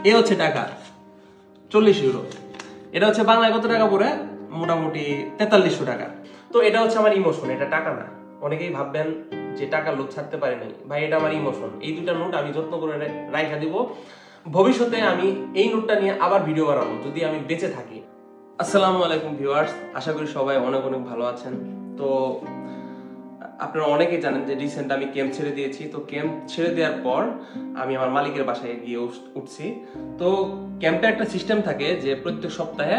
এই হচ্ছে টাকা 40 ইউরো। এটা হচ্ছে বাংলায় কত টাকা পড়ে? মোটামুটি 4300 টাকা। তো এটা হচ্ছে আমার ইমোশন, এটা টাকা না। অনেকেই ভাববেন যে টাকার লোভ ছাড়তে পারে নাই, ভাই এটা আমার ইমোশন। এই দুইটা নোট আমি যত্ন করে রাইখা দিব, ভবিষ্যতে আমি এই নোটটা নিয়ে আবার ভিডিও বানাবো যদি আমি বেঁচে থাকি। আসসালামু আলাইকুম ভিউয়ার্স, আশা করি সবাই অনেক অনেক ভালো আছেন। তো আপনারা অনেকেই জানেন যে রিসেন্ট আমি ক্যাম্প ছেড়ে দিয়েছি। তো ক্যাম্প ছেড়ে দেওয়ার পর আমি আমার মালিকের বাসায় গিয়ে উঠছি। তো ক্যাম্পে একটা সিস্টেম থাকে যে প্রত্যেক সপ্তাহে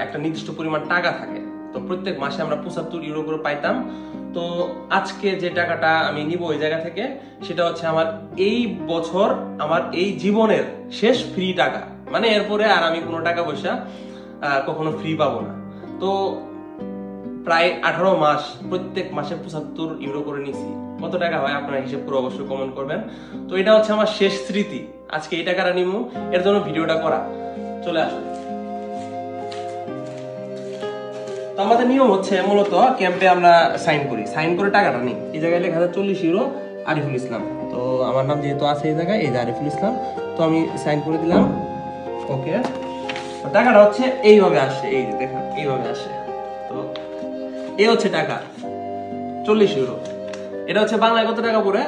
একটা নির্দিষ্ট পরিমাণ টাকা থাকে। তো প্রত্যেক মাসে আমরা 75 ইউরো করে পাইতাম। তো আজকে যে টাকাটা আমি নিব ওই জায়গা থেকে, সেটা হচ্ছে আমার এই বছর আমার এই জীবনের শেষ ফ্রি টাকা। মানে এরপরে আর আমি কোনো টাকা পয়সা কখনো ফ্রি পাবো না। তো প্রায় 18 মাস প্রত্যেক মাসে 75 ইউরো করে নিছি। কত টাকা হয় আপনারা হিসেব করে অবশ্যই কমেন্ট করবেন। তো এটা হচ্ছে আমার শেষ স্মৃতি, আজকে এই টাকাটা নিমু, এর জন্য ভিডিওটা করা। চলে আসুন। তো আমাদের নিয়ম হচ্ছে মূলত ক্যাম্পে আমরা সাইন করি, সাইন করে টাকাটা নিই। এই জায়গায় লেখা আছে 40 ইউরো আরিফুল ইসলাম। তো আমার নাম যেহেতু আছে এই জায়গায়, এই যে আরিফুল ইসলাম, তো আমি সাইন করে দিলাম। ওকে, টাকাটা হচ্ছে এইভাবে আসে, এই যে দেখেন এইভাবে আসে। তো এই হচ্ছে টাকা 40 ইউরো। এটা হচ্ছে বাংলায় কত টাকা পড়ে?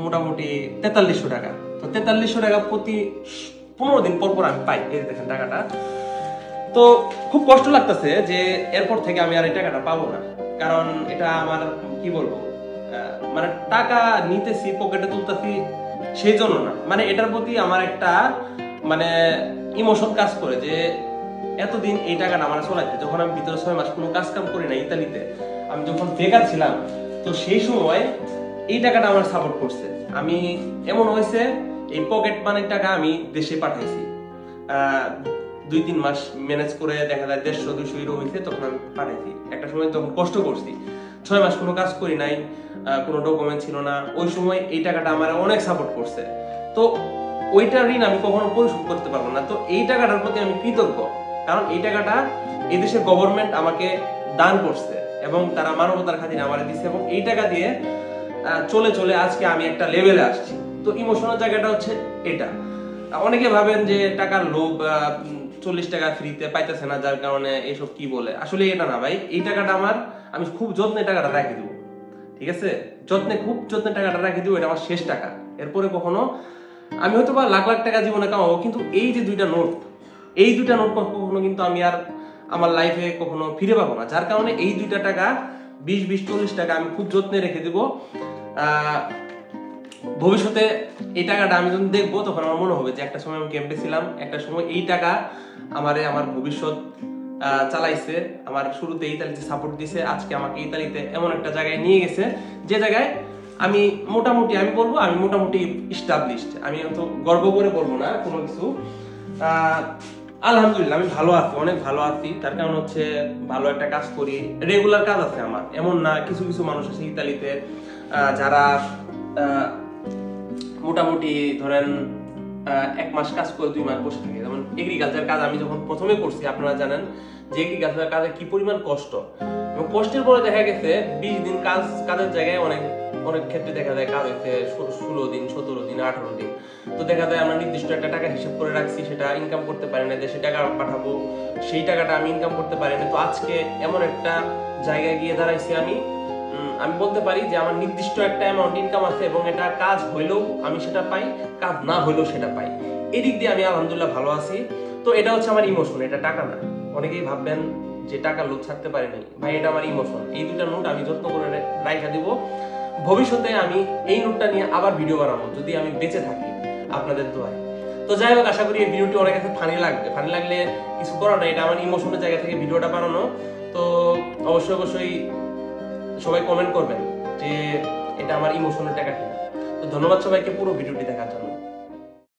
মোটামুটি 4300 টাকা। তো 4300 টাকা প্রতি 15 দিন পর পর আমি পাই। এই দেখেন টাকাটা। তো খুব কষ্ট লাগতেছে যে এরপর থেকে আমি আর এই টাকাটা পাবো না, কারণ এটা আমার কি বলবো, মানে টাকা নিতেছি পকেটে তুলতেছি সেই জন্য না, মানে এটার প্রতি আমার একটা মানে ইমোশন কাজ করে যে এতদিন এই টাকাটা আমার চলাইতে, যখন আমি ভিতরে 6 মাস কোনো কাজ কাম করি না ইতালিতে, আমি যখন বেকার ছিলাম, তো সেই সময় এই টাকাটা আমার সাপোর্ট করছে। আমি এমন হয়েছে এই পকেট মানির টাকা আমি দেশে পাঠাইছি, 2-3 মাস ম্যানেজ করে দেখা যায় 150-200 ইউরো হয়েছে, তখন আমি পাঠাইছি। একটা সময় তখন কষ্ট করছি, 6 মাস কোনো কাজ করি নাই, কোনো ডকুমেন্ট ছিল না, ওই সময় এই টাকাটা আমার অনেক সাপোর্ট করছে। তো ওইটা ঋণ আমি কখনো পরিশোধ করতে পারবো না। তো এই টাকাটার প্রতি আমি কৃতজ্ঞ, কারণ এই টাকাটা এই দেশের গভর্নমেন্ট আমাকে দান করছে এবং তারা মানবতার খাতিরে আমাকে দিচ্ছে, এবং এই টাকা দিয়ে চলে চলে আজকে আমি একটা লেভেলে আসছি। তো ইমোশনাল জায়গাটা হচ্ছে এটা। অনেকে ভাবেন যে টাকার লোভ, 40 টাকা ফ্রিতে পাইতেছে না যার কারণে এসব কি বলে, আসলে এটা না ভাই। এই টাকাটা আমার, আমি খুব যত্নে টাকাটা রাখি দেবো, ঠিক আছে? খুব যত্নে টাকাটা রাখি দেবো, এটা আমার শেষ টাকা। এরপরে কখনো আমি হয়তো বা লাখ লাখ টাকা জীবনে কামাবো, কিন্তু এই যে দুইটা নোট, এই দুইটা নোট কখনো কিন্তু আমি আর আমার লাইফে কখনো ফিরে পাবো না। যার কারণে এই দুইটা টাকা 20-40 টাকা আমি খুব যত্নে রেখে দেবো। ভবিষ্যতে এই টাকাটা আমি যখন দেখবো, তখন আমার মনে হবে যে একটা সময় আমি ক্যাম্পে ছিলাম, একটা সময় এই টাকা আমার ভবিষ্যৎ চালাইছে, আমার শুরুতে ইতালিতে সাপোর্ট দিছে, আজকে আমাকে ইতালিতে এমন একটা জায়গায় নিয়ে গেছে যে জায়গায় আমি মোটামুটি, আমি বলবো আমি মোটামুটি এস্টাবলিশড। আমি তো গর্ব করে বলবো না কোনো কিছু, আলহামদুলিল্লাহ আমি ভালো আছি, অনেক ভালো আছি। তার কারণ হচ্ছে ভালো একটা কাজ করি, রেগুলার কাজ আছে আমার। এমন না, কিছু কিছু মানুষ আছে ইতালিতে যারা মোটামুটি ধরেন 1 মাস কাজ করে 2 মাস বসে থাকে। যেমন এগ্রিকালচার কাজ আমি যখন প্রথমে করছি, আপনারা জানেন যে এগ্রিকালচার কাজে কি পরিমাণ কষ্ট, এবং কষ্টের পরে দেখা গেছে 20 দিন কাজের জায়গায় অনেক ক্ষেত্রে দেখা যায় কাজ হচ্ছে 16 দিন, 17 দিন, 18 দিন। তো দেখা যায় আমরা নির্দিষ্ট একটা টাকা হিসেব করে রাখছি, সেটা ইনকাম করতে পারি না, দেশে টাকা পাঠাবো, সেই টাকাটা আমি ইনকাম করতে পারি না। তো আজকে এমন একটা জায়গায় গিয়ে দাঁড়াইছি আমি বলতে পারি যে আমার নির্দিষ্ট একটা অ্যামাউন্ট ইনকাম আছে, এবং এটা কাজ হইলেও আমি সেটা পাই, কাজ না হইলেও সেটা পাই। এদিক দিয়ে আমি আলহামদুলিল্লাহ ভালো আছি। তো এটা হচ্ছে আমার ইমোশন, এটা টাকা না। অনেকেই ভাববেন যে টাকার লোভ ছাড়তে পারে নাই, ভাই এটা আমার ইমোশন। এই দুইটা নোট আমি যত্ন করে রাইখা দিব, ভবিষ্যতে আমি এই নোটটা নিয়ে আবার ভিডিও বানাবো যদি আমি বেঁচে থাকি, আপনাদের দোয়ায়। তো যাই হোক, আশা করি এই ভিডিওটি অনেক কাছে ফানি লাগবে। ফানি লাগলে কিছু করার না, এটা আমার ইমোশনের জায়গা থেকে ভিডিওটা বানানো। তো অবশ্যই সবাই কমেন্ট করবেন যে এটা আমার ইমোশনের টাকা কিনা। তো ধন্যবাদ সবাইকে পুরো ভিডিওটি দেখার জন্য।